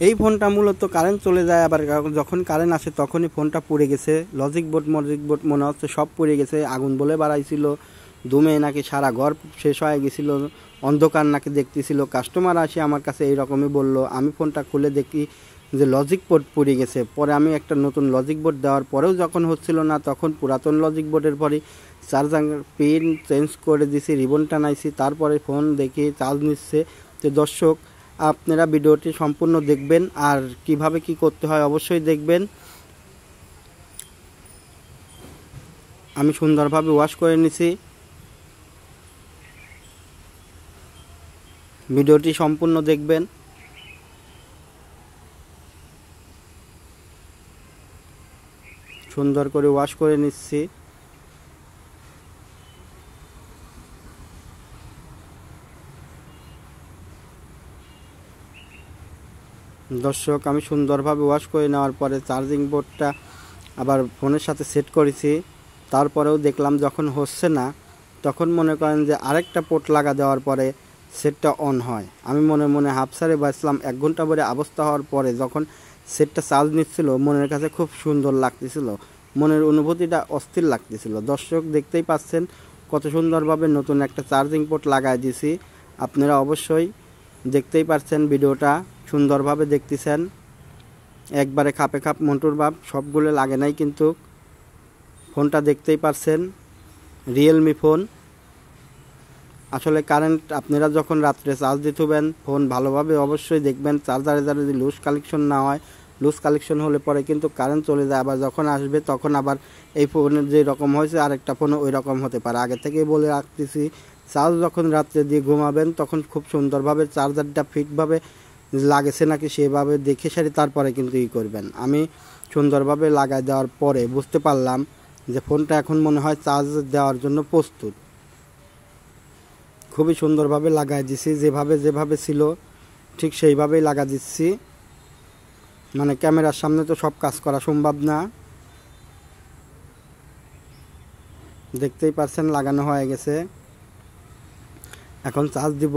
এই ফোনটা মূলত কারেন্ট চলে যায়, আবার যখন কারেন্ট আসে তখনই ফোনটা পুড়ে গেছে। লজিক বোর্ড মনে হচ্ছে সব পুড়ে গেছে। আগুন বলে বাড়াইছিল, ধুমে নাকি সারা ঘর শেষ হয়ে গেছিল, অন্ধকার নাকি দেখতেছিল। কাস্টমার আসে আমার কাছে এইরকমই বলল। আমি ফোনটা খুলে দেখি যে লজিক বোর্ড পুড়ে গেছে। পরে আমি একটা নতুন লজিক বোর্ড দেওয়ার পরেও যখন হচ্ছিল না, তখন পুরাতন লজিক বোর্ডের পরে চার্জার পিন চেঞ্জ করে দিছি, রিবন টানাইছি, তারপরে ফোন দেখি চার্জ নিচ্ছে। তো দর্শক, আপনারা ভিডিওটি সম্পূর্ণ দেখবেন, আর কিভাবে কি করতে হয় অবশ্যই দেখবেন। আমি সুন্দরভাবে ওয়াশ করে নিছি। ভিডিওটি সম্পূর্ণ দেখবেন। সুন্দর করে ওয়াশ করে নিচ্ছি। দর্শক, আমি সুন্দরভাবে ওয়াশ করে নেওয়ার পরে চার্জিং বোর্ডটা আবার ফোনের সাথে সেট করেছি। তারপরেও দেখলাম যখন হচ্ছে না, তখন মনে করেন যে আরেকটা পোর্ট লাগা দেওয়ার পরে সেটটা অন হয়। আমি মনে মনে হাফসারে বাঁচলাম। 1 ঘন্টা পরে অবস্থা হওয়ার পরে যখন সেটটা চার্জ নিচ্ছিল, মনের কাছে খুব সুন্দর লাগতেছিল, মনের অনুভূতিটা অস্থির লাগতেছিল। দর্শক, দেখতেই পাচ্ছেন কত সুন্দরভাবে নতুন একটা চার্জিং পোর্ট লাগাই দিয়েছি। আপনারা অবশ্যই দেখতেই পাচ্ছেন, ভিডিওটা সুন্দরভাবে দেখতেছেন। একবারে খাপে খাপ মোটর ভাব, সবগুলো লাগে নাই কিন্তু। ফোনটা দেখতেই পাচ্ছেন রিয়েলমি ফোন। আসলে কারেন্ট আপনারা যখন রাত্রে চার্জ দিতেবেন, ফোন ভালোভাবে অবশ্যই দেখবেন চার্জারে যদি লুজ কালেকশন না হয়। লুজ কালেকশন হলে পরে কিন্তু কারেন্ট চলে যায়। আবার যখন আসবে তখন আবার এই ফোনের যে রকম হয়েছে আরেকটা ফোনও ওই রকম হতে পারে। আগে থেকেই বলে রাখতেছি, চার্জ যখন রাত্রে দিয়ে ঘুমাবেন তখন খুব সুন্দরভাবে চার্জারটা ফিটভাবে লাগেছে নাকি সেভাবে দেখে সারি তারপরে কিন্তু করবেন। আমি সুন্দরভাবে লাগাই দেওয়ার পরে বুঝতে পারলাম যে ফোনটা এখন মনে হয় চার্জ দেওয়ার জন্য প্রস্তুত। খুবই সুন্দরভাবে লাগাই দিছি, যেভাবে ছিল ঠিক সেইভাবেই লাগা দিচ্ছি। মানে ক্যামেরার সামনে তো সব কাজ করা সম্ভব না। দেখতেই পাচ্ছেন লাগানো হয়ে গেছে। এখন চার্জ দিব।